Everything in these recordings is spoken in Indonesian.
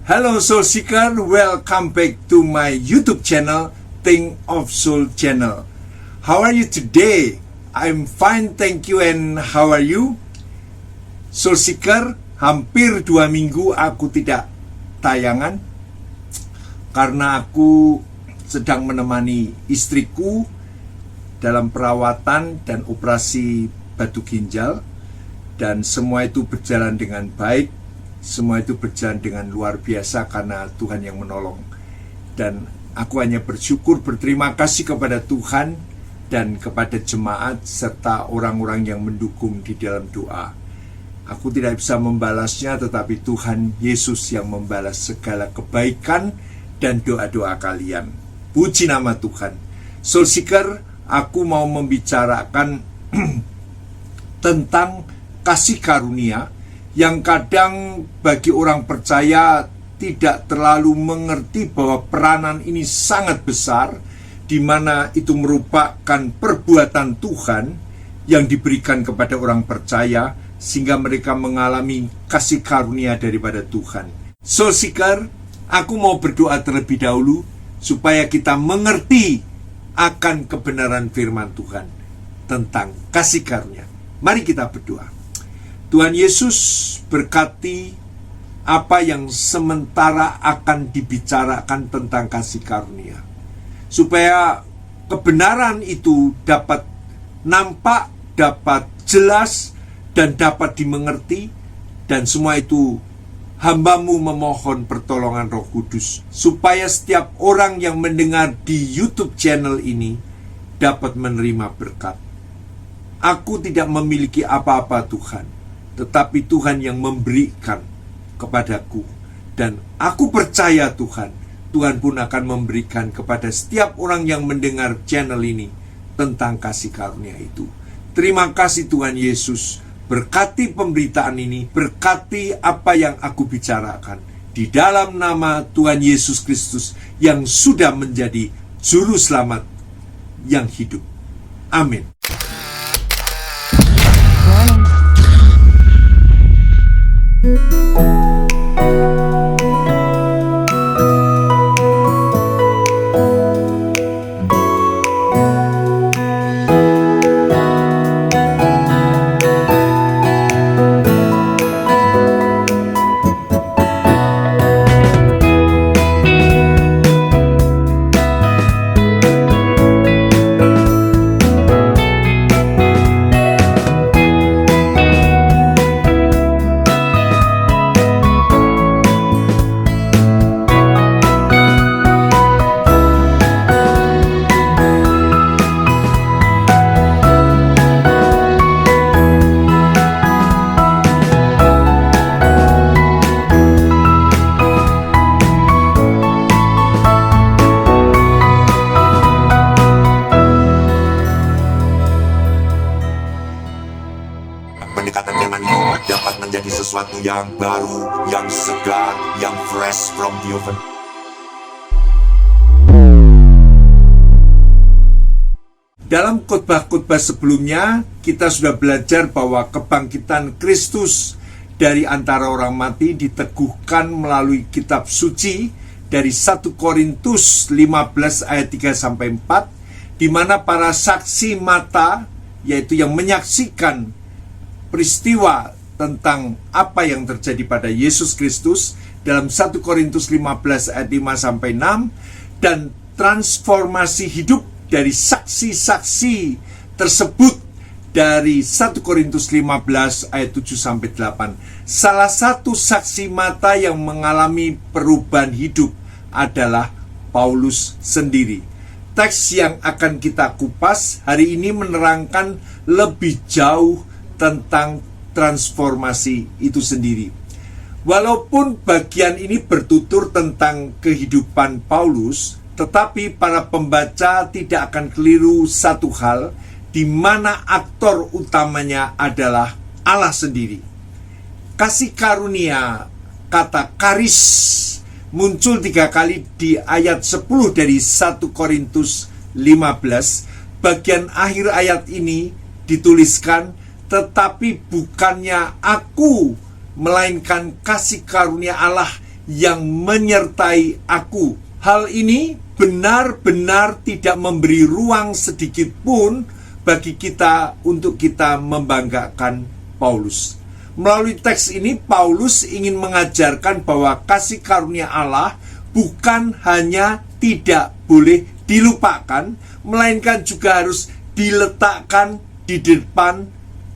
Hello Soul Seeker, welcome back to my YouTube channel, Think of Soul channel. How are you today? I'm fine, thank you, and how are you? Soul Seeker, hampir 2 minggu aku tidak tayangan karena aku sedang menemani istriku dalam perawatan dan operasi batu ginjal, dan semua itu berjalan dengan baik. Semua itu berjalan dengan luar biasa karena Tuhan yang menolong. Dan aku hanya bersyukur, berterima kasih kepada Tuhan dan kepada jemaat serta orang-orang yang mendukung di dalam doa. Aku tidak bisa membalasnya, tetapi Tuhan Yesus yang membalas segala kebaikan dan doa-doa kalian. Puji nama Tuhan. Soul Seeker, aku mau membicarakan tentang kasih karunia yang kadang bagi orang percaya tidak terlalu mengerti bahwa peranan ini sangat besar, di mana itu merupakan perbuatan Tuhan yang diberikan kepada orang percaya sehingga mereka mengalami kasih karunia daripada Tuhan. Soul Seeker, aku mau berdoa terlebih dahulu supaya kita mengerti akan kebenaran firman Tuhan tentang kasih karunia. Mari kita berdoa. Tuhan Yesus, berkati apa yang sementara akan dibicarakan tentang kasih karunia, supaya kebenaran itu dapat nampak, dapat jelas, dan dapat dimengerti. Dan semua itu hamba-Mu memohon pertolongan Roh Kudus, supaya setiap orang yang mendengar di YouTube channel ini dapat menerima berkat. Aku tidak memiliki apa-apa, Tuhan, tetapi Tuhan yang memberikan kepadaku. Dan aku percaya Tuhan pun akan memberikan kepada setiap orang yang mendengar channel ini tentang kasih karunia itu. Terima kasih Tuhan Yesus. Berkati pemberitaan ini, berkati apa yang aku bicarakan, di dalam nama Tuhan Yesus Kristus yang sudah menjadi juru selamat yang hidup. Amin. Pendekatan firman itu dapat menjadi sesuatu yang baru, yang segar, yang fresh from the oven. Dalam khotbah-khotbah sebelumnya, kita sudah belajar bahwa kebangkitan Kristus dari antara orang mati diteguhkan melalui kitab suci dari 1 Korintus 15 ayat 3-4, di mana para saksi mata, yaitu yang menyaksikan peristiwa tentang apa yang terjadi pada Yesus Kristus dalam 1 Korintus 15 ayat 5-6, dan transformasi hidup dari saksi-saksi tersebut dari 1 Korintus 15 ayat 7-8. Salah satu saksi mata yang mengalami perubahan hidup adalah Paulus sendiri. Teks yang akan kita kupas hari ini menerangkan lebih jauh tentang transformasi itu sendiri. Walaupun bagian ini bertutur tentang kehidupan Paulus, tetapi para pembaca tidak akan keliru satu hal, di mana aktor utamanya adalah Allah sendiri. Kasih karunia, kata karis, muncul 3 kali di ayat 10 dari 1 Korintus 15. Bagian akhir ayat ini dituliskan, tetapi bukannya aku, melainkan kasih karunia Allah yang menyertai aku. Hal ini benar-benar tidak memberi ruang sedikit pun bagi kita untuk kita membanggakan Paulus. Melalui teks ini, Paulus ingin mengajarkan bahwa kasih karunia Allah bukan hanya tidak boleh dilupakan, melainkan juga harus diletakkan di depan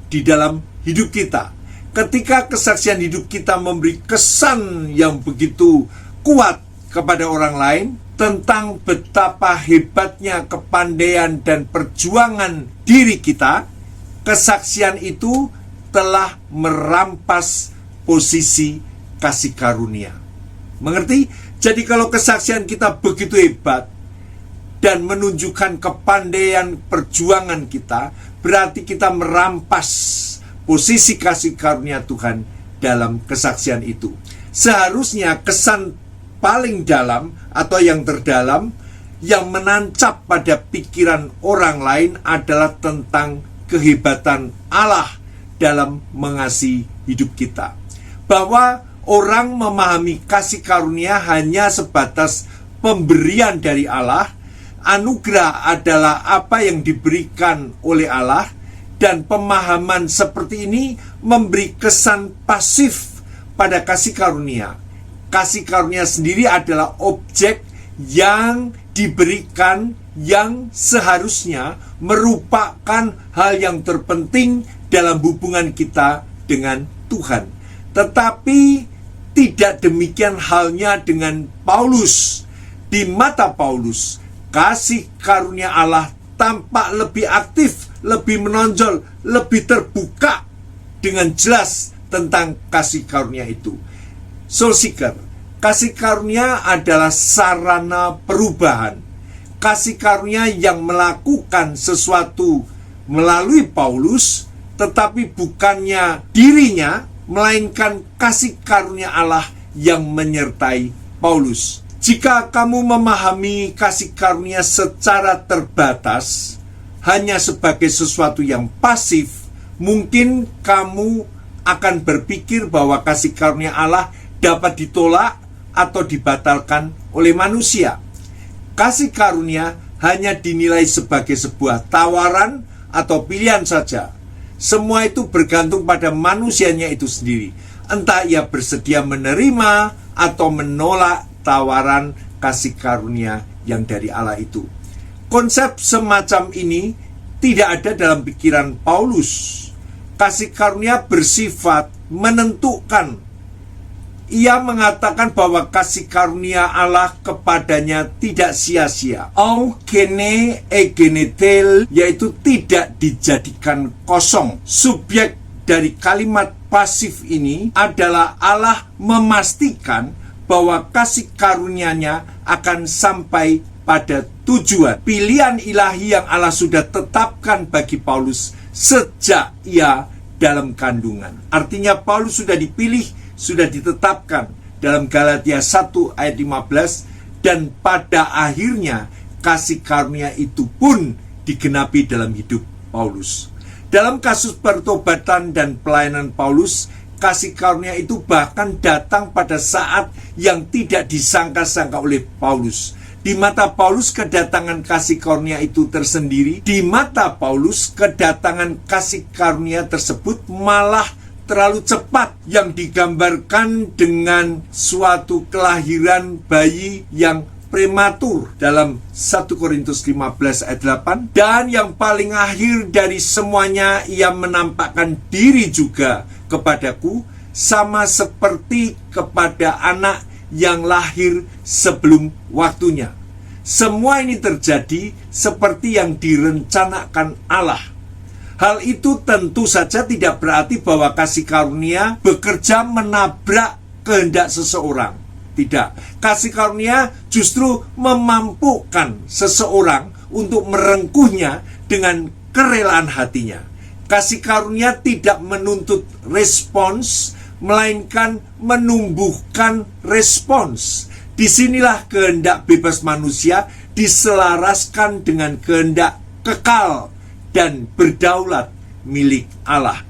di dalam hidup kita. Ketika kesaksian hidup kita memberi kesan yang begitu kuat kepada orang lain tentang betapa hebatnya kepandaian dan perjuangan diri kita, kesaksian itu telah merampas posisi kasih karunia. Mengerti? Jadi kalau kesaksian kita begitu hebat dan menunjukkan kepandaian perjuangan kita, berarti kita merampas posisi kasih karunia Tuhan dalam kesaksian itu. Seharusnya kesan paling dalam atau yang terdalam yang menancap pada pikiran orang lain adalah tentang kehebatan Allah dalam mengasihi hidup kita. Bahwa orang memahami kasih karunia hanya sebatas pemberian dari Allah, anugerah adalah apa yang diberikan oleh Allah, dan pemahaman seperti ini memberi kesan pasif pada kasih karunia. Kasih karunia sendiri adalah objek yang diberikan yang seharusnya merupakan hal yang terpenting dalam hubungan kita dengan Tuhan. Tetapi tidak demikian halnya dengan Paulus. Di mata Paulus, kasih karunia Allah tampak lebih aktif, lebih menonjol, lebih terbuka dengan jelas tentang kasih karunia itu. Soul Seeker, kasih karunia adalah sarana perubahan. Kasih karunia yang melakukan sesuatu melalui Paulus, tetapi bukannya dirinya, melainkan kasih karunia Allah yang menyertai Paulus. Jika kamu memahami kasih karunia secara terbatas, hanya sebagai sesuatu yang pasif, mungkin kamu akan berpikir bahwa kasih karunia Allah dapat ditolak atau dibatalkan oleh manusia. Kasih karunia hanya dinilai sebagai sebuah tawaran atau pilihan saja. Semua itu bergantung pada manusianya itu sendiri. Entah ia bersedia menerima atau menolak tawaran kasih karunia yang dari Allah itu. Konsep semacam ini tidak ada dalam pikiran Paulus. Kasih karunia bersifat menentukan. Ia mengatakan bahwa kasih karunia Allah kepadanya tidak sia-sia. Augene egenetel, yaitu tidak dijadikan kosong. Subjek dari kalimat pasif ini adalah Allah memastikan bahwa kasih karunia-Nya akan sampai pada tujuan. Pilihan ilahi yang Allah sudah tetapkan bagi Paulus sejak ia dalam kandungan. Artinya Paulus sudah dipilih, sudah ditetapkan dalam Galatia 1 ayat 15, dan pada akhirnya kasih karunia itu pun digenapi dalam hidup Paulus. Dalam kasus pertobatan dan pelayanan Paulus, kasih karunia itu bahkan datang pada saat yang tidak disangka-sangka oleh Paulus. Di mata Paulus, kedatangan kasih karunia itu tersendiri. Di mata Paulus, kedatangan kasih karunia tersebut malah terlalu cepat, yang digambarkan dengan suatu kelahiran bayi yang prematur dalam 1 Korintus 15 ayat 8. Dan yang paling akhir dari semuanya, ia menampakkan diri juga kepadaku, sama seperti kepada anak yang lahir sebelum waktunya. Semua ini terjadi seperti yang direncanakan Allah. Hal itu tentu saja tidak berarti bahwa kasih karunia bekerja menabrak kehendak seseorang. Tidak. Kasih karunia justru memampukan seseorang untuk merengkuhnya dengan kerelaan hatinya. Kasih karunia tidak menuntut respons, melainkan menumbuhkan respons. Disinilah kehendak bebas manusia diselaraskan dengan kehendak kekal dan berdaulat milik Allah.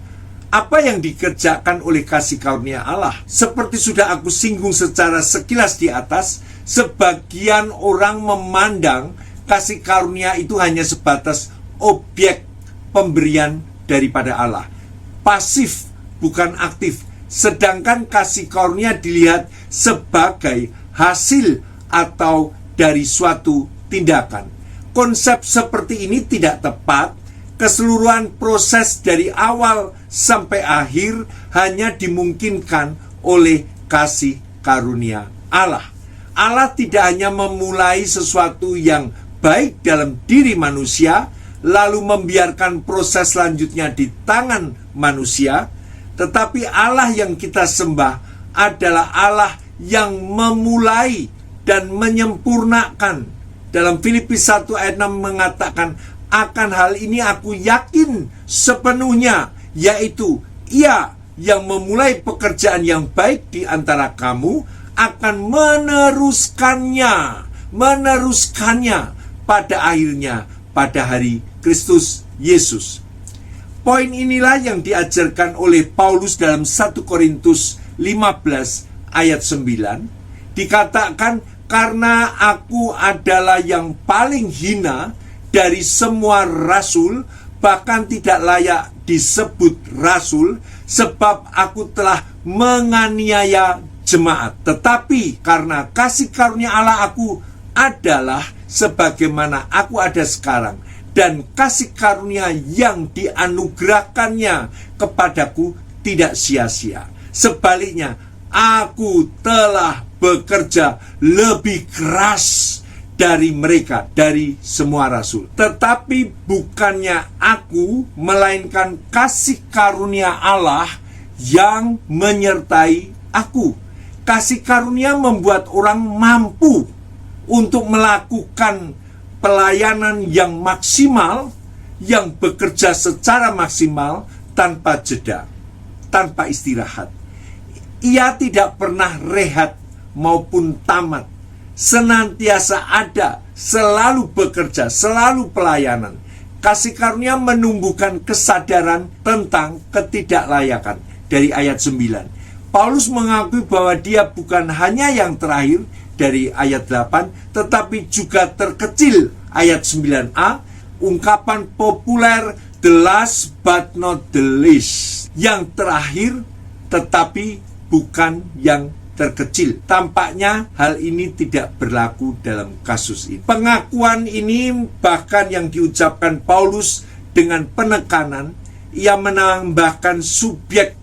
Apa yang dikerjakan oleh kasih karunia Allah? Seperti sudah aku singgung secara sekilas di atas, sebagian orang memandang kasih karunia itu hanya sebatas objek pemberian daripada Allah. Pasif, bukan aktif. Sedangkan kasih karunia dilihat sebagai hasil atau dari suatu tindakan. Konsep seperti ini tidak tepat. Keseluruhan proses dari awal sampai akhir hanya dimungkinkan oleh kasih karunia Allah. Allah tidak hanya memulai sesuatu yang baik dalam diri manusia, lalu membiarkan proses selanjutnya di tangan manusia, tetapi Allah yang kita sembah adalah Allah yang memulai dan menyempurnakan. Dalam Filipi 1 ayat 6 mengatakan, akan hal ini aku yakin sepenuhnya, yaitu Ia yang memulai pekerjaan yang baik di antara kamu akan meneruskannya pada akhirnya pada hari Kristus Yesus. Poin inilah yang diajarkan oleh Paulus dalam 1 Korintus 15 ayat 9. Dikatakan, karena aku adalah yang paling hina dari semua rasul, bahkan tidak layak disebut rasul, sebab aku telah menganiaya jemaat. Tetapi karena kasih karunia Allah aku adalah sebagaimana aku ada sekarang, dan kasih karunia yang dianugerahkannya kepadaku tidak sia-sia. Sebaliknya, aku telah bekerja lebih keras dari mereka, dari semua rasul. Tetapi bukannya aku, melainkan kasih karunia Allah yang menyertai aku. Kasih karunia membuat orang mampu untuk melakukan pelayanan yang maksimal, yang bekerja secara maksimal tanpa jeda, tanpa istirahat. Ia tidak pernah rehat maupun tamat. Senantiasa ada, selalu bekerja, selalu pelayanan. Kasih karunia menumbuhkan kesadaran tentang ketidaklayakan. Dari ayat 9, Paulus mengakui bahwa dia bukan hanya yang terakhir dari ayat 8, tetapi juga terkecil. Ayat 9a, ungkapan populer the last but not the least, yang terakhir tetapi bukan yang terkecil. Tampaknya hal ini tidak berlaku dalam kasus ini. Pengakuan ini bahkan yang diucapkan Paulus dengan penekanan, ia menambahkan subjek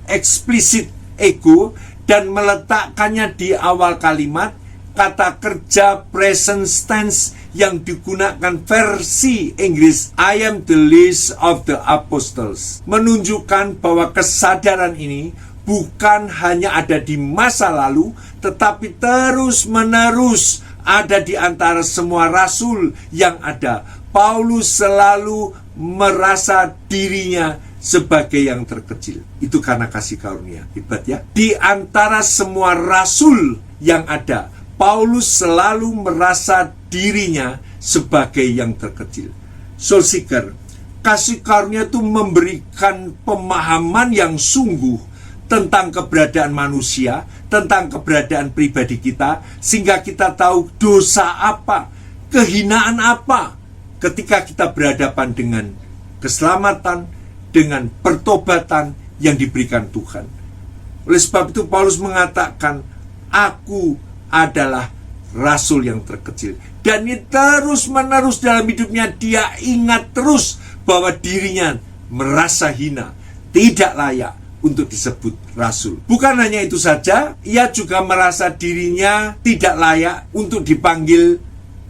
eksplisit ego dan meletakkannya di awal kalimat. Kata kerja present tense yang digunakan versi Inggris I am the least of the apostles menunjukkan bahwa kesadaran ini bukan hanya ada di masa lalu, tetapi terus-menerus ada di antara semua rasul yang ada. Paulus selalu merasa dirinya sebagai yang terkecil. Itu karena kasih karunia. Hebat ya. Di antara semua rasul yang ada, Paulus selalu merasa dirinya sebagai yang terkecil. Soul seeker, kasih karunia itu memberikan pemahaman yang sungguh tentang keberadaan manusia, tentang keberadaan pribadi kita, sehingga kita tahu dosa apa, kehinaan apa, ketika kita berhadapan dengan keselamatan, dengan pertobatan yang diberikan Tuhan. Oleh sebab itu Paulus mengatakan, aku adalah rasul yang terkecil. Dan ini terus menerus dalam hidupnya, dia ingat terus bahwa dirinya merasa hina, tidak layak untuk disebut rasul. Bukan hanya itu saja, ia juga merasa dirinya tidak layak untuk dipanggil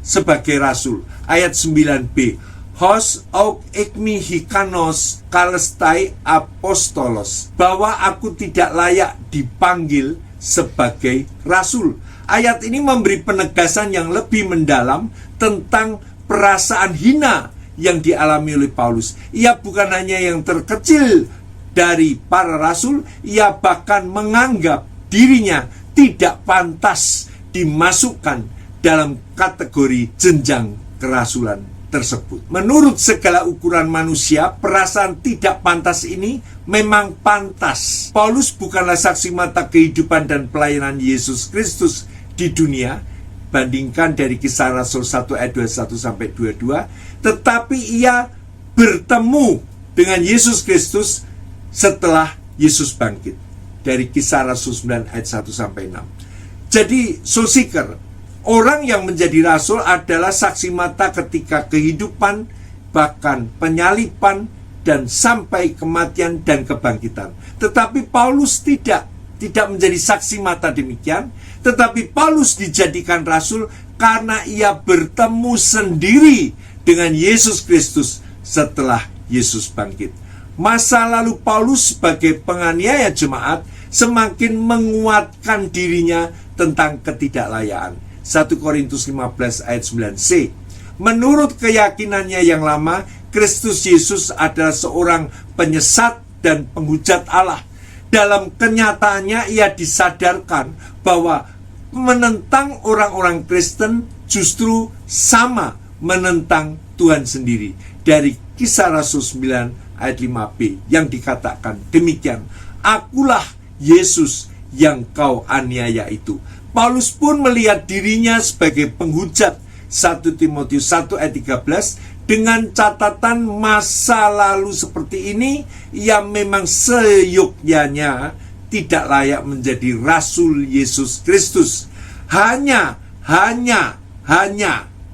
sebagai rasul. Ayat 9b, Hos auk ikmi hikanos kalestai apostolos, bahwa aku tidak layak dipanggil sebagai rasul. Ayat ini memberi penegasan yang lebih mendalam tentang perasaan hina yang dialami oleh Paulus. Ia bukan hanya yang terkecil dari para rasul, ia bahkan menganggap dirinya tidak pantas dimasukkan dalam kategori jenjang kerasulan tersebut. Menurut segala ukuran manusia, perasaan tidak pantas ini memang pantas. Paulus bukanlah saksi mata kehidupan dan pelayanan Yesus Kristus di dunia, bandingkan dari Kisah Rasul 1 ayat 21-22, tetapi ia bertemu dengan Yesus Kristus setelah Yesus bangkit, dari Kisah Rasul 9 ayat 1-6. Jadi, soul seeker, orang yang menjadi rasul adalah saksi mata ketika kehidupan, bahkan penyaliban, dan sampai kematian dan kebangkitan. Tetapi Paulus tidak menjadi saksi mata demikian, tetapi Paulus dijadikan rasul karena ia bertemu sendiri dengan Yesus Kristus setelah Yesus bangkit. Masa lalu Paulus sebagai penganiaya jemaat semakin menguatkan dirinya tentang ketidaklayaan. 1 Korintus 15 ayat 9c. Menurut keyakinannya yang lama, Kristus Yesus adalah seorang penyesat dan penghujat Allah. Dalam kenyataannya ia disadarkan bahwa menentang orang-orang Kristen justru sama menentang Tuhan sendiri. Dari Kisah Rasul 9 ayat 5b yang dikatakan demikian, akulah Yesus yang kau aniaya itu. Paulus pun melihat dirinya sebagai penghujat. 1 Timotius 1 ayat 13, dengan catatan masa lalu seperti ini, ia memang seyogyanya tidak layak menjadi rasul Yesus Kristus. Hanya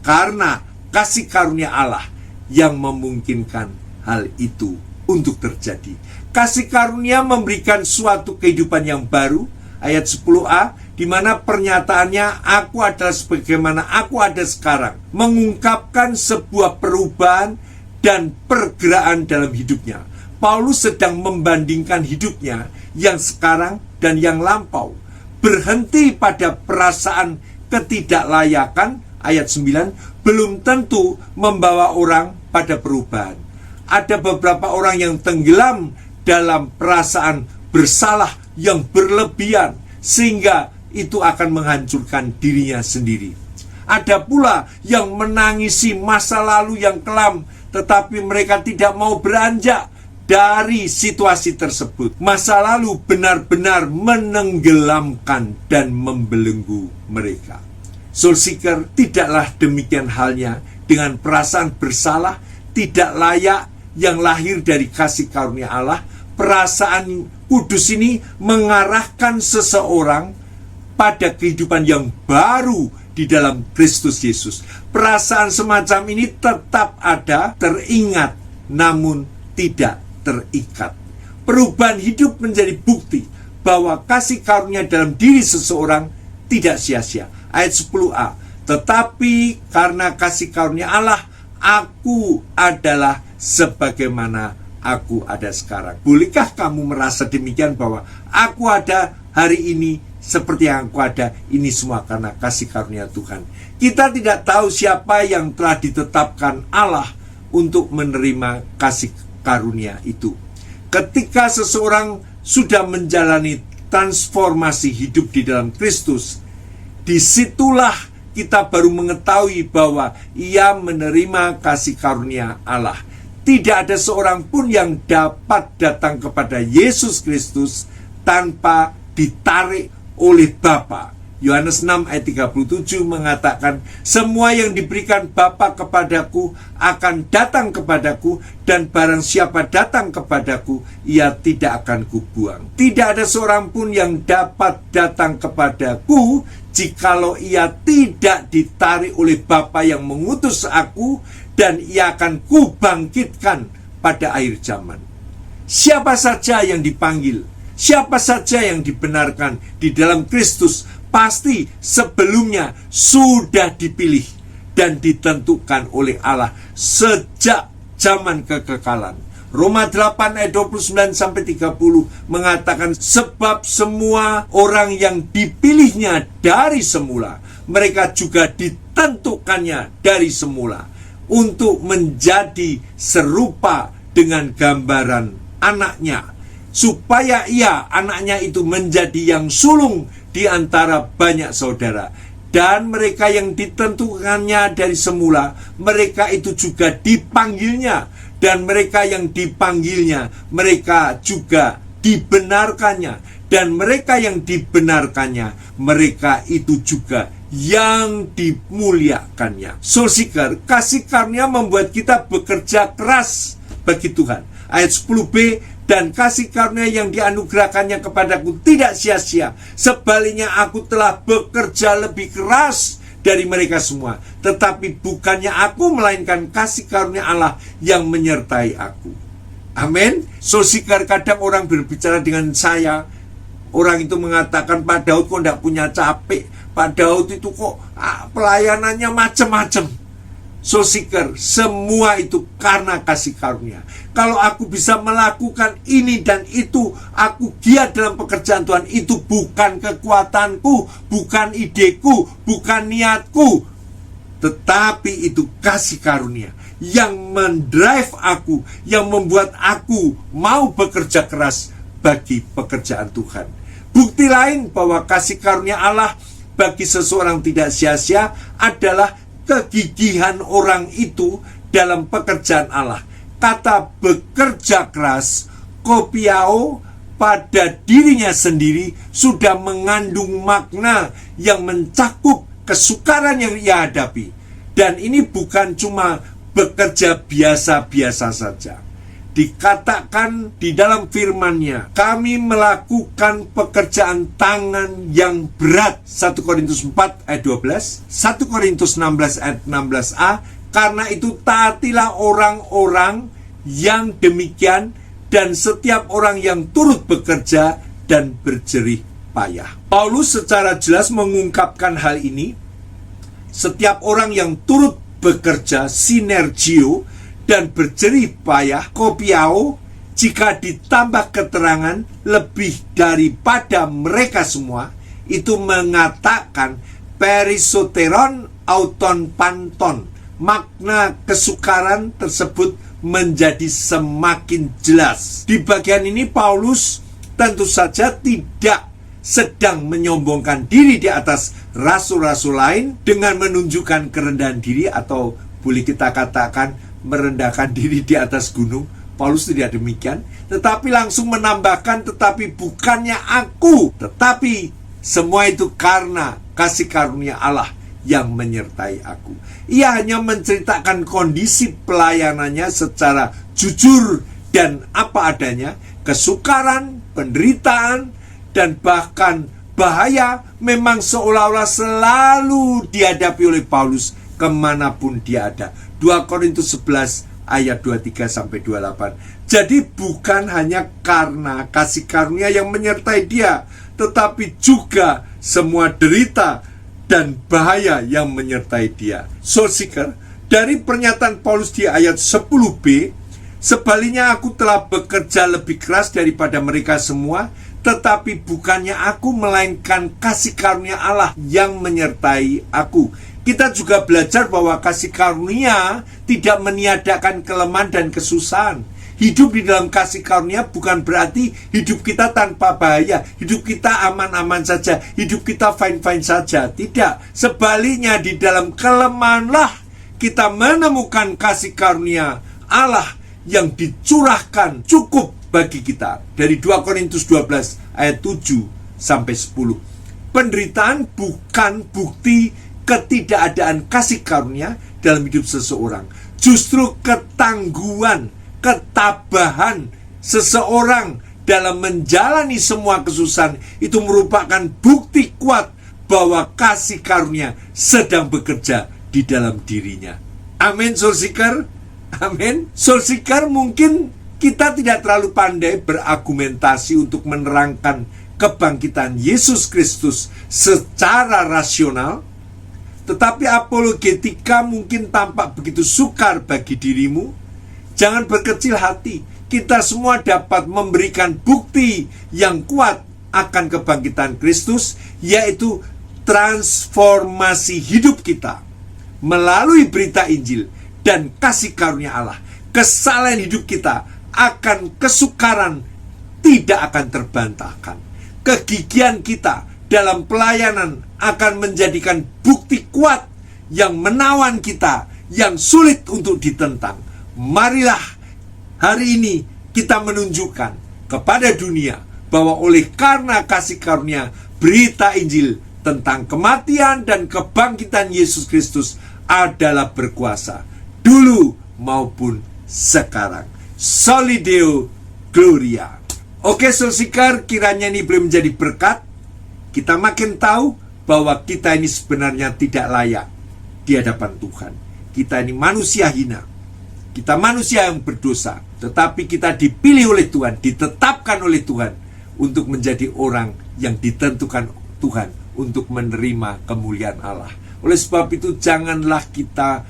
karena kasih karunia Allah yang memungkinkan hal itu untuk terjadi. Kasih karunia memberikan suatu kehidupan yang baru, ayat 10a, di mana pernyataannya aku adalah sebagaimana aku ada sekarang, mengungkapkan sebuah perubahan dan pergerakan dalam hidupnya. Paulus sedang membandingkan hidupnya yang sekarang dan yang lampau. Berhenti pada perasaan ketidaklayakan, ayat 9, belum tentu membawa orang pada perubahan. Ada beberapa orang yang tenggelam dalam perasaan bersalah yang berlebihan, sehingga itu akan menghancurkan dirinya sendiri. Ada pula yang menangisi masa lalu yang kelam, tetapi mereka tidak mau beranjak dari situasi tersebut. Masa lalu benar-benar menenggelamkan dan membelenggu mereka. Soul seeker, tidaklah demikian halnya dengan perasaan bersalah, tidak layak yang lahir dari kasih karunia Allah. Perasaan kudus ini mengarahkan seseorang pada kehidupan yang baru di dalam Kristus Yesus. Perasaan semacam ini tetap ada, teringat, namun tidak terikat. Perubahan hidup menjadi bukti bahwa kasih karunia dalam diri seseorang tidak sia-sia. Ayat 10a, tetapi karena kasih karunia Allah, aku adalah sebagaimana aku ada sekarang. Bolehkah kamu merasa demikian bahwa aku ada hari ini seperti yang aku ada, ini semua karena kasih karunia Tuhan. Kita tidak tahu siapa yang telah ditetapkan Allah untuk menerima kasih karunia itu. Ketika seseorang sudah menjalani transformasi hidup di dalam Kristus, disitulah kita baru mengetahui bahwa ia menerima kasih karunia Allah. Tidak ada seorang pun yang dapat datang kepada Yesus Kristus tanpa ditarik oleh Bapa. Yohanes 6 ayat 37 mengatakan, semua yang diberikan Bapa kepadaku akan datang kepadaku, dan barang siapa datang kepadaku, ia tidak akan kubuang. Tidak ada seorang pun yang dapat datang kepadaku jikalau ia tidak ditarik oleh Bapa yang mengutus aku, dan ia akan kubangkitkan pada akhir zaman. Siapa saja yang dipanggil, siapa saja yang dibenarkan di dalam Kristus, pasti sebelumnya sudah dipilih dan ditentukan oleh Allah sejak zaman kekekalan. Roma 8 ayat 29-30 mengatakan, sebab semua orang yang dipilihnya dari semula, mereka juga ditentukannya dari semula untuk menjadi serupa dengan gambaran anaknya, supaya ia, anaknya itu, menjadi yang sulung di antara banyak saudara. Dan mereka yang ditentukannya dari semula, mereka itu juga dipanggilnya. Dan mereka yang dipanggilnya, mereka juga dibenarkannya. Dan mereka yang dibenarkannya, mereka itu juga yang dimuliakannya. Soul Seeker, kasih karunia membuat kita bekerja keras bagi Tuhan. Ayat 10b, dan kasih karunia yang dianugerahkannya kepadaku tidak sia-sia. Sebaliknya aku telah bekerja lebih keras dari mereka semua. Tetapi bukannya aku, melainkan kasih karunia Allah yang menyertai aku. Amin. Soul Seeker, kadang orang berbicara dengan saya, orang itu mengatakan, Pak Daud kok tidak punya capek, Pak Daud itu kok pelayanannya macam-macam. Soul Seeker, semua itu karena kasih karunia. Kalau aku bisa melakukan ini dan itu, aku giat dalam pekerjaan Tuhan, itu bukan kekuatanku, bukan ideku, bukan niatku, tetapi itu kasih karunia yang mendrive aku, yang membuat aku mau bekerja keras bagi pekerjaan Tuhan. Bukti lain bahwa kasih karunia Allah bagi seseorang tidak sia-sia adalah kegigihan orang itu dalam pekerjaan Allah. Kata bekerja keras, kopiao, pada dirinya sendiri sudah mengandung makna yang mencakup kesukaran yang ia hadapi. Dan ini bukan cuma bekerja biasa-biasa saja. Dikatakan di dalam firman-Nya, kami melakukan pekerjaan tangan yang berat. 1 Korintus 4 ayat 12, 1 Korintus 16 ayat 16a. Karena itu taatilah orang-orang yang demikian, dan setiap orang yang turut bekerja dan berjerih payah. Paulus secara jelas mengungkapkan hal ini. Setiap orang yang turut bekerja, sinergio, dan berjerih payah, kopiao, jika ditambah keterangan lebih daripada mereka semua, itu mengatakan perisoteron auton panton. Makna kesukaran tersebut menjadi semakin jelas. Di bagian ini Paulus tentu saja tidak sedang menyombongkan diri di atas rasul-rasul lain dengan menunjukkan kerendahan diri, atau boleh kita katakan merendahkan diri di atas gunung. Paulus tidak demikian, tetapi langsung menambahkan, tetapi bukannya aku, tetapi semua itu karena kasih karunia Allah yang menyertai aku. Ia hanya menceritakan kondisi pelayanannya secara jujur dan apa adanya. Kesukaran, penderitaan, dan bahkan bahaya memang seolah-olah selalu dihadapi oleh Paulus kemanapun dia ada. 2 Korintus 11 ayat 23-28. Jadi bukan hanya karena kasih karunia yang menyertai dia, tetapi juga semua derita dan bahaya yang menyertai dia. Soul Seeker, dari pernyataan Paulus di ayat 10b, sebaliknya aku telah bekerja lebih keras daripada mereka semua, tetapi bukannya aku, melainkan kasih karunia Allah yang menyertai aku. Kita juga belajar bahwa kasih karunia tidak meniadakan kelemahan dan kesusahan. Hidup di dalam kasih karunia bukan berarti hidup kita tanpa bahaya, hidup kita aman-aman saja, hidup kita fine-fine saja. Tidak, sebaliknya di dalam kelemahanlah kita menemukan kasih karunia Allah yang dicurahkan cukup bagi kita. Dari 2 Korintus 12 ayat 7-10. Penderitaan bukan bukti ketidakadaan kasih karunia dalam hidup seseorang. Justru ketangguhan, ketabahan seseorang dalam menjalani semua kesusahan itu merupakan bukti kuat bahwa kasih karunia sedang bekerja di dalam dirinya. Amin, Soul Seeker. Amin. Soul Seeker, mungkin kita tidak terlalu pandai berargumentasi untuk menerangkan kebangkitan Yesus Kristus secara rasional, tetapi apologetika mungkin tampak begitu sukar bagi dirimu. Jangan berkecil hati. Kita semua dapat memberikan bukti yang kuat akan kebangkitan Kristus, yaitu transformasi hidup kita melalui berita Injil dan kasih karunia Allah. Kesalahan hidup kita akan kesukaran tidak akan terbantahkan. Kegigihan kita dalam pelayanan akan menjadikan bukti kuat yang menawan kita, yang sulit untuk ditentang. Marilah hari ini kita menunjukkan kepada dunia bahwa oleh karena kasih karunia, berita Injil tentang kematian dan kebangkitan Yesus Kristus adalah berkuasa, dulu maupun sekarang. Soli Deo Gloria. Oke, Soulseeker, kiranya ini boleh menjadi berkat. Kita makin tahu bahwa kita ini sebenarnya tidak layak di hadapan Tuhan. Kita ini manusia hina. Kita manusia yang berdosa. Tetapi kita dipilih oleh Tuhan, ditetapkan oleh Tuhan untuk menjadi orang yang ditentukan Tuhan untuk menerima kemuliaan Allah. Oleh sebab itu, janganlah kita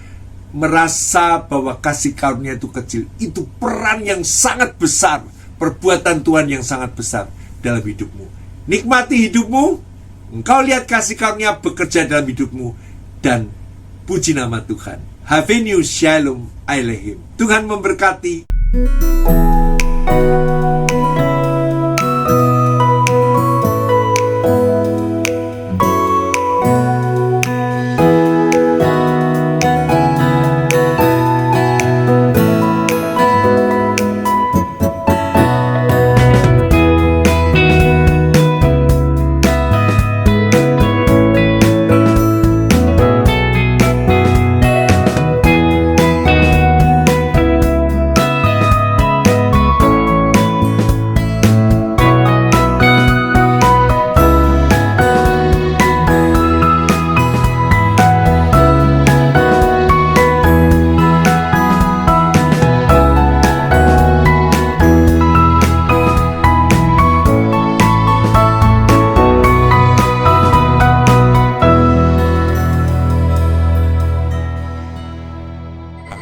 merasa bahwa kasih karunia itu kecil. Itu peran yang sangat besar, perbuatan Tuhan yang sangat besar dalam hidupmu. Nikmati hidupmu, engkau lihat kasih karunia bekerja dalam hidupmu, dan puji nama Tuhan. Havenu Shalom Aleichem. Tuhan memberkati.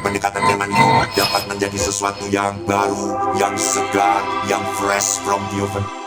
Pendekatan firman itu dapat menjadi sesuatu yang baru, yang segar, yang fresh from the oven.